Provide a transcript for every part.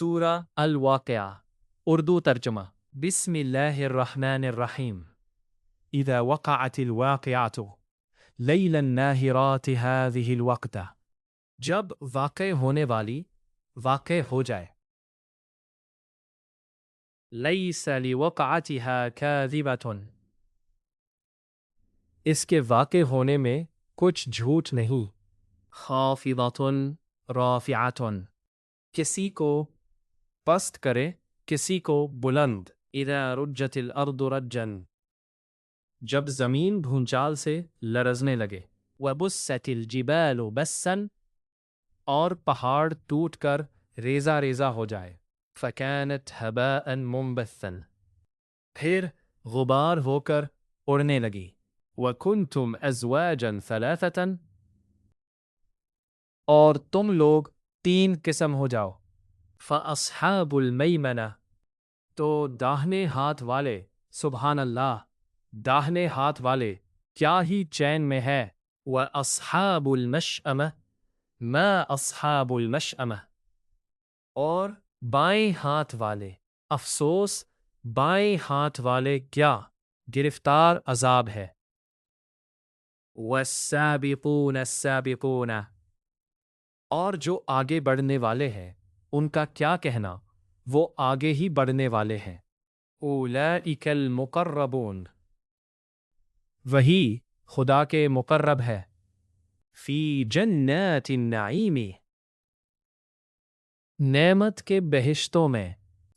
سورہ الواقعہ اردو ترجمہ بسم اللہ الرحمن الرحیم اذا وقعت الواقعة لیل الناہرات هذه الوقت جب واقع ہونے والی واقع ہو جائے لیس لوقعتها کاذبة اس کے واقع ہونے میں کچھ جھوٹ نہیں خافضة رافعة کسی کو پست کرے کسی کو بلند اذا رجت الارض رجا جب زمین بھونچال سے لرزنے لگے وبست الجبال بسا اور پہاڑ ٹوٹ کر ریزہ ریزہ ہو جائے فكانت هباء منبثا پھر غبار ہو کر اڑنے لگی وكنتم ازواجا ثلاثة اور تم لوگ 3 قسم ہو جاؤ فاصحاب المیمنہ تو داہنے ہاتھ والے سبحان اللہ داہنے ہاتھ والے کیا ہی چین میں ہے واصحاب المشأمہ ما اصحاب المشأمہ اور بائیں ہاتھ والے افسوس بائیں ہاتھ والے کیا گرفتار عذاب ہے والسابقون السابقون اور جو آگے بڑھنے والے ہیں ان کا کیا کہنا وہ آگے ہی بڑھنے والے ہیں اولئک المقربون وہی خدا کے مقرب ہے فی جنات النعیم نعمت کے بہشتوں میں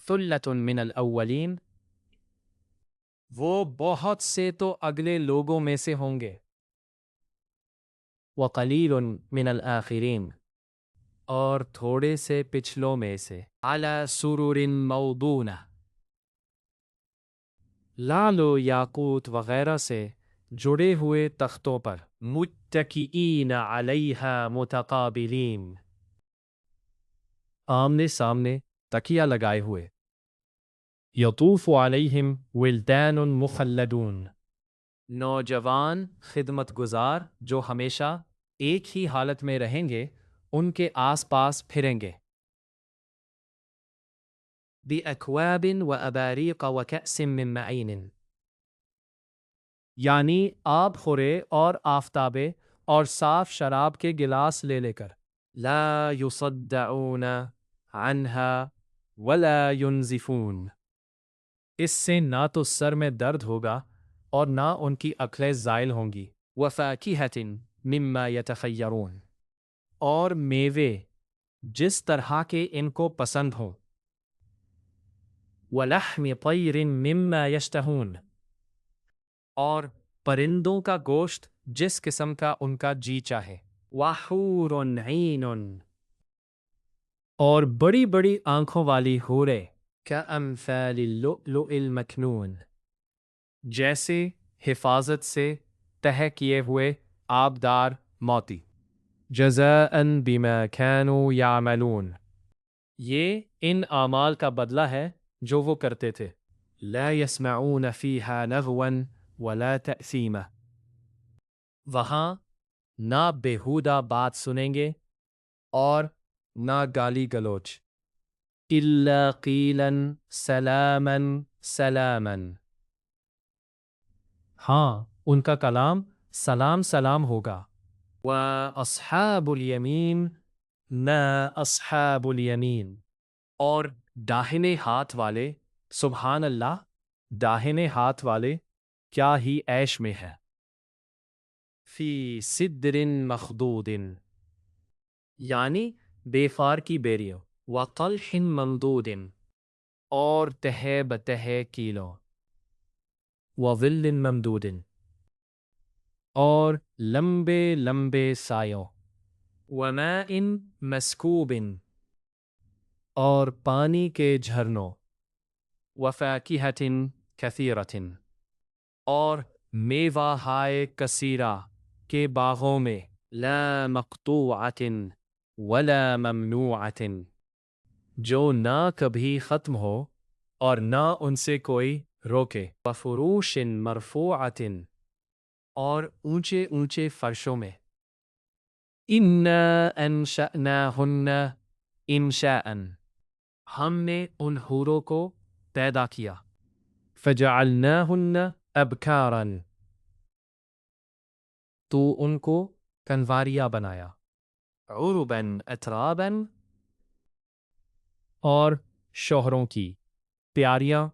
ثلۃ من الاولین وہ بہت سے تو اگلے لوگوں میں سے ہوں گے وقلیل من الآخرین اور تھوڑے سے پچھلوں میں سے علی سرر موضونہ لعل و یاقوت وغیرہ سے جڑے ہوئے تختوں پر متکئین علیہا متقابلین آمنے سامنے تکیہ لگائے ہوئے یطوف علیہم ولدان مخلدون نوجوان خدمت گزار جو ہمیشہ ایک ہی حالت میں رہیں گے ان کے آس پاس پھریں گے بِأَكْوَابٍ وَأَبَارِيقَ وَكَأْسٍ مِّن مَّعِينٍ یعنی آب خورے اور آفتابے اور صاف شراب کے گلاس لے لے کر لا يصدعون عنها ولا ينزفون اس سے نہ تو سر میں درد ہوگا اور نہ ان کی عقلیں زائل ہوں گی وَفَاكِهَةٍ مِّمَّا يَتَخَيَّرُونَ اور میوے جس طرح کے ان کو پسند ہوں وَلَحْمِ طَيْرٍ مِّمَّا يَشْتَهُونَ اور پرندوں کا گوشت جس قسم کا ان کا جی چاہے وَحُورٌ عِينٌ اور بڑی بڑی آنکھوں والی حوریں كَأَمْثَالِ اللُّؤْلُؤِ الْمَكْنُونِ جیسے حفاظت سے تہہ کیے ہوئے آبدار موتی جزاءً بما كانوا يعملون یہ ان اعمال کا بدلہ ہے جو وہ کرتے تھے لا يسمعون فيها لغوا ولا تأثیما وہاں نہ بیہودہ بات سنیں گے اور نہ گالی گلوچ الا قیلا سلاما سلاما ہاں ان کا کلام سلام سلام ہوگا وَأَصْحَابُ الْيَمِينِ مَا أَصْحَابُ الْيَمِينِ اور داہنے ہاتھ والے سبحان اللہ داہنے ہاتھ والے کیا ہی عیش میں ہے فی سدر مخضود یعنی بے فار کی بیریوں وطلح ممدود اور تہہ بتہہ کیلوں وظل ممدود اور لمبے لمبے سایوں وماء مسکوب اور پانی کے جھرنوں وفاکہۃ کثیرۃ اور میوہ ہائے کثیرہ کے باغوں میں لا مقطوعۃ ولا ممنوعۃ جو نہ کبھی ختم ہو اور نہ ان سے کوئی روکے وفروش مرفوعۃ اور اونچے اونچے فرشوں میں اِنَّا أَنشَأْنَاهُنَّ إِنشَاءً ہم نے ان حوروں کو پیدا کیا فجعلناہن ابکارا تو ان کو کنواریاں بنایا عربا اترابا اور شوہروں کی پیاریاں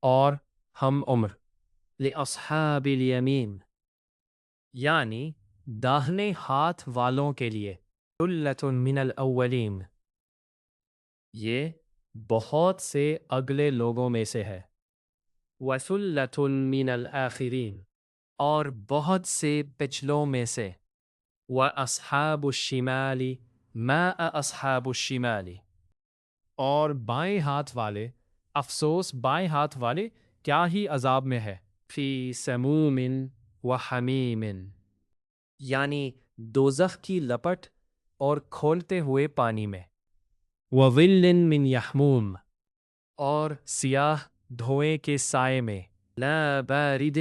اور ہم عمر لأصحاب الیمین یعنی داہنے ہاتھ والوں کے لیے ثلۃ من الاولین یہ بہت سے اگلے لوگوں میں سے ہے وثلۃ من الآخرین اور بہت سے پچھلوں میں سے وَأَصْحَابُ الشِّمَالِ مَا أَصْحَابُ الشِّمَالِ اور بائیں ہاتھ والے افسوس بائیں ہاتھ والے کیا ہی عذاب میں ہے فی سموم وحمیم یعنی دوزخ کی لپٹ اور کھولتے ہوئے پانی میں وظل من یحموم اور سیاہ دھوئیں کے سائے میں لا بارد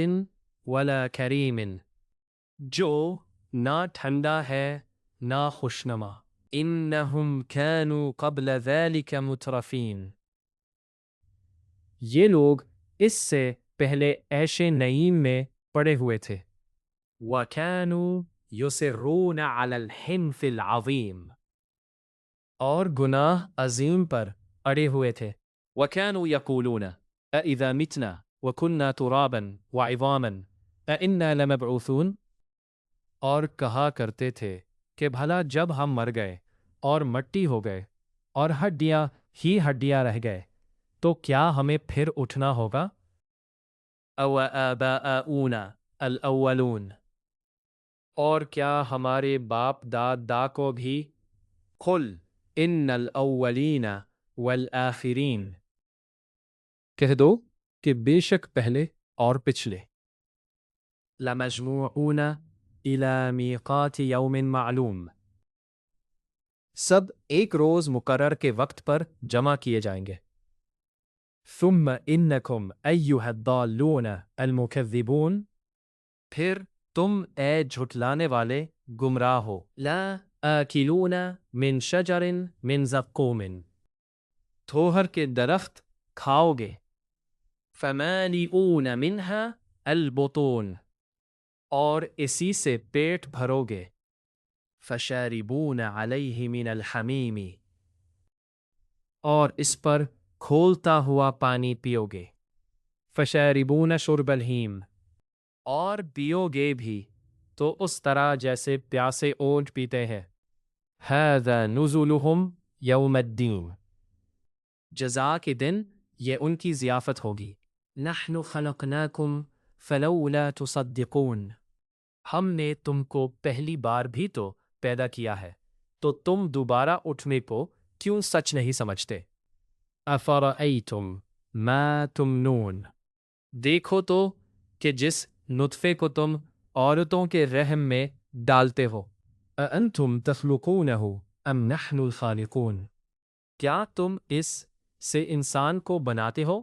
ولا کریم جو نہ ٹھنڈا ہے نہ خوشنما انہم کانوا قبل ذلك مترفین یہ لوگ اس سے پہلے عیش نعیم میں پڑے ہوئے تھے وَكَانُوا يُصِرُّونَ عَلَى الْحِنْثِ الْعَظِيمِ اور گناہ عظیم پر اڑے ہوئے تھے وَكَانُوا يَقُولُونَ أَإِذَا مِتْنَا وَكُنَّا تُرَابًا وَعِظَامًا أَإِنَّا لَمَبْعُوثُونَ اور کہا کرتے تھے کہ بھلا جب ہم مر گئے اور مٹی ہو گئے اور ہڈیاں ہی ہڈیاں رہ گئے تو کیا ہمیں پھر اٹھنا ہوگا او آباؤنا الاولون اور کیا ہمارے باپ دادا کو بھی قل ان الاولین والآخرین کہہ دو کہ بے شک پہلے اور پچھلے لمجموعون الی میقات یوم معلوم سب ایک روز مقرر کے وقت پر جمع کیے جائیں گے ثم انکم ایھا الضالون المکذبون پھر تم اے جھٹلانے والے گمراہ ہو لا آکلون من شجر من زقوم تھوہر کے درخت کھاؤ گے فمالئون منها البطون اور اسی سے پیٹ بھرو گے فشاربون علیہ من الحمیم اور اس پر کھولتا ہوا پانی پیو گے فشاربون شرب الہیم اور پیو گے بھی تو اس طرح جیسے پیاسے اونٹ پیتے ہیں ھذا نزلہم یوم الدین جزا کے دن یہ ان کی ضیافت ہوگی نحن خلقناکم فلولا تصدقون ہم نے تم کو پہلی بار بھی تو پیدا کیا ہے تو تم دوبارہ اٹھنے کو کیوں سچ نہیں سمجھتے افرأیتم ما تمنون دیکھو تو کہ جس نطفے کو تم عورتوں کے رحم میں ڈالتے ہو اانتم تخلقونہ ام نحن الخالقون کیا تم اس سے انسان کو بناتے ہو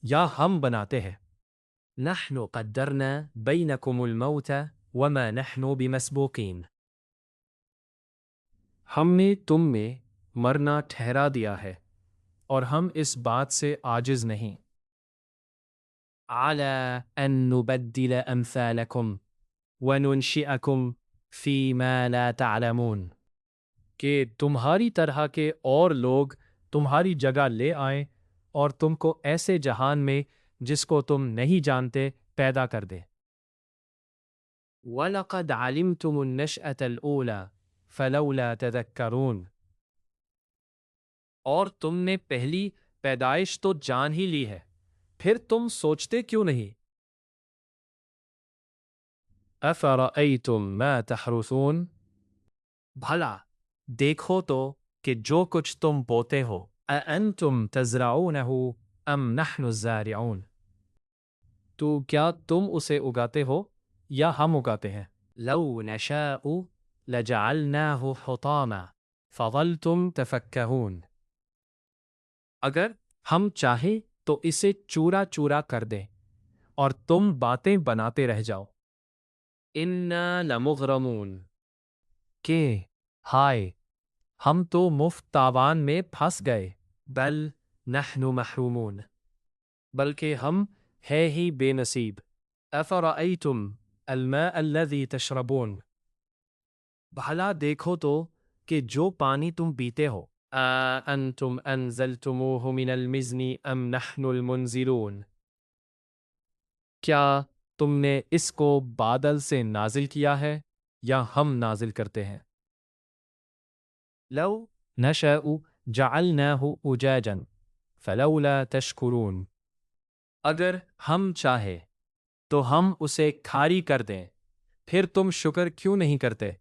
یا ہم بناتے ہیں نحن قدرنا بینکم الموت وما نحن بمسبوقین ہم نے تم میں مرنا ٹھہرا دیا ہے اور ہم اس بات سے عاجز نہیں علی ان نبدل امثالکم وننشئکم فی ما لا تعلمون کہ تمہاری طرح کے اور لوگ تمہاری جگہ لے آئیں اور تم کو ایسے جہان میں جس کو تم نہیں جانتے پیدا کر دیں وَلَقَدْ عَلِمْتُمُ النَّشْأَةَ الْأُولَى فَلَوْلَا تَذَكَّرُونَ اور تم نے پہلی پیدائش تو جان ہی لی ہے پھر تم سوچتے کیوں نہیں أَفَرَأَيْتُمْ مَا تَحْرُثُونَ بھلا دیکھو تو کہ جو کچھ تم بوتے ہو أَأَنْتُمْ تَزْرَعُونَهُ أَمْ نَحْنُ الزَّارِعُونَ تو کیا تم اسے اگاتے ہو یا ہم اگاتے ہیں لو نشاء لجعلناه حطاما فظلتم تفکہون اگر ہم چاہیں تو اسے چورا چورا کر دیں اور تم باتیں بناتے رہ جاؤ انا لمغرمون کہ ہائے ہم تو مفت تاوان میں پھنس گئے بل نحن محرومون، بلکہ ہم ہے ہی بے نصیب۔ افرأیتم الماء الذی تشربون، بھلا دیکھو تو کہ جو پانی تم پیتے ہو، انتم انزلتموہ من المزن ام نحن المنزلون، کیا تم نے اس کو بادل سے نازل کیا ہے یا ہم نازل کرتے ہیں؟ لو نشاء جعلناہ اجاجا فلولا تشکرون، اگر ہم چاہے تو ہم اسے کھاری کر دیں، پھر تم شکر کیوں نہیں کرتے؟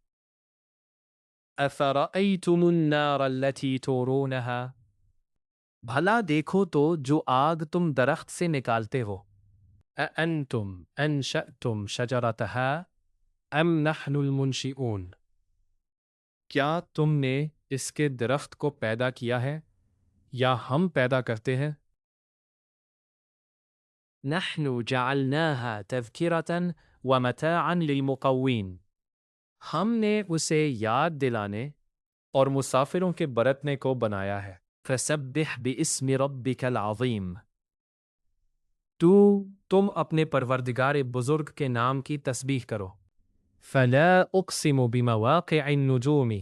افرأیتم النار التي تورونہا، بھلا دیکھو تو جو آگ تم درخت سے نکالتے ہو، اانتم انشأتم شجرتہا ام نحن المنشئون، کیا تم نے اس کے درخت کو پیدا کیا ہے یا ہم پیدا کرتے ہیں؟ نحن جعلناها تذکرة ومتاعا للمقوین، ہم نے اسے یاد دلانے اور مسافروں کے برتنے کو بنایا ہے۔ فسبح باسم ربک العظیم، تم اپنے پروردگار بزرگ کے نام کی تسبیح کرو۔ فلا اقسم بمواقع النجوم،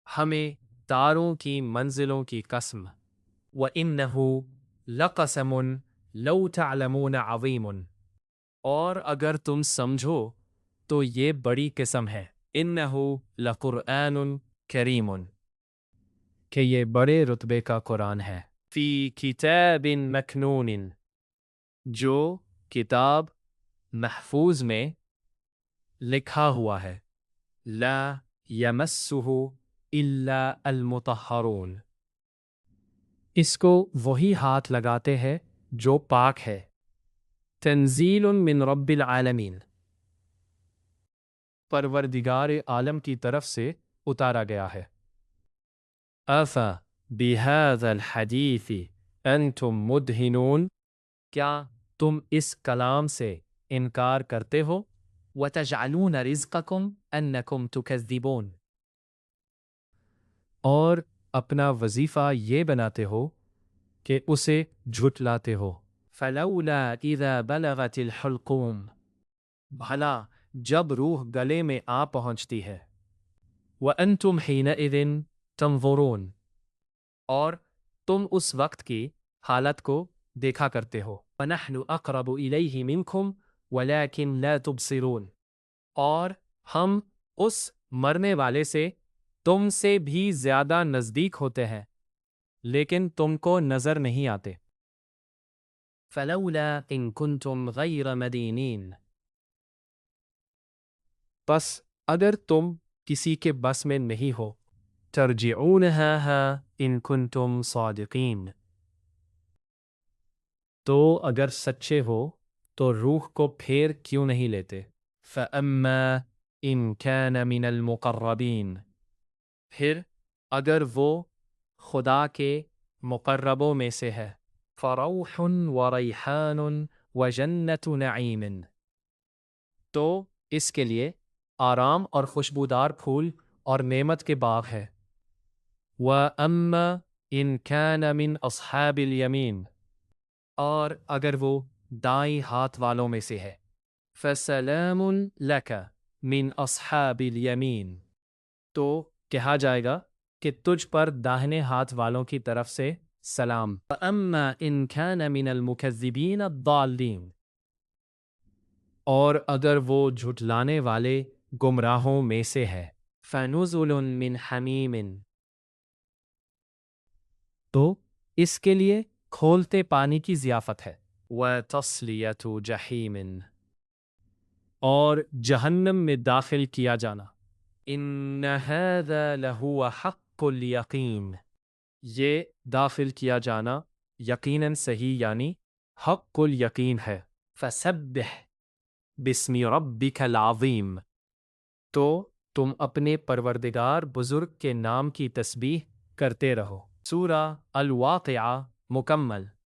ہمیں تاروں کی منزلوں کی قسم۔ وَإِنَّهُ لَقَسَمٌ لَوْ تَعْلَمُونَ عَظِيمٌ، اور اگر تم سمجھو تو یہ بڑی قسم ہے۔ إِنَّهُ لَقُرْآنٌ كَرِيمٌ، کہ یہ بڑے رتبے کا قرآن ہے۔ فی کتاب مکنون، جو کتاب محفوظ میں لکھا ہوا ہے۔ لا یمسہ الا المطہرون، اس کو وہی ہاتھ لگاتے ہیں جو پاک ہے۔ تنزیل من رب العالمین، پروردگار عالم کی طرف سے اتارا گیا ہے۔ افا بہذا الحدیث انتم مدہنون، کیا تم اس کلام سے انکار کرتے ہو؟ وتجعلون رزقکم انکم تکذبون، اور اپنا وظیفہ یہ بناتے ہو کہ اسے جھٹلاتے ہو۔ فلولا اذا بلغت الحلقوم، بھلا جب روح گلے میں آ پہنچتی ہے۔ وانتم حینئذ تنظرون، اور تم اس وقت کی حالت کو دیکھا کرتے ہو۔ وَنَحْنُ أَقْرَبُ إِلَيْهِ مِنْكُمْ وَلَكِنْ لَا تُبْصِرُونَ، اور ہم اس مرنے والے سے تم سے بھی زیادہ نزدیک ہوتے ہیں لیکن تم کو نظر نہیں آتے۔ فَلَوْلَا إِن كُنْتُمْ غَيْرَ مَدِينِينَ، پس اگر تم کسی کے بس میں نہیں ہو، ترجعونها إن كنتم صادقین، تو اگر سچے ہو تو روح کو پھیر کیوں نہیں لیتے؟ فَأَمَّا إِن كَانَ مِنَ الْمُقَرَّبِينَ، پھر اگر وہ خدا کے مقربوں میں سے ہے، فَرَوْحٌ وَرَيْحَانٌ وَجَنَّةُ نَعِيمٍ، تو اس کے لیے آرام اور خوشبودار پھول اور نعمت کے باغ ہے۔ وَأَمَّا إِن كَانَ مِنْ أَصْحَابِ الْيَمِينَ، اور اگر وہ دائیں ہاتھ والوں میں سے ہے، فَسَلَامٌ لَكَ مِنْ أَصْحَابِ الْيَمِينَ، تو کہا جائے گا کہ تجھ پر داہنے ہاتھ والوں کی طرف سے سلام۔ وَأَمَّا إِن كَانَ مِنَ الْمُكَذِّبِينَ الضَّالِّينَ، اور اگر وہ جھٹلانے والے گمراہوں میں سے ہے، فَنُزُلٌ مِّنْ حَمِيمٍ، تو اس کے لیے کھولتے پانی کی ضیافت ہے۔ وَتَصْلِيَةُ جَحِيمٍ، اور جہنم میں داخل کیا جانا۔ إِنَّ هَذَا لَهُوَ حَقُّ الْيَقِينِ، یہ داخل کیا جانا یقیناً صحیح یعنی حق الیقین ہے۔ فَسَبِّحْ بِاسْمِ رَبِّكَ الْعَظِيمِ، تو تم اپنے پروردگار بزرگ کے نام کی تسبیح کرتے رہو۔ سورہ الواقعہ مکمل۔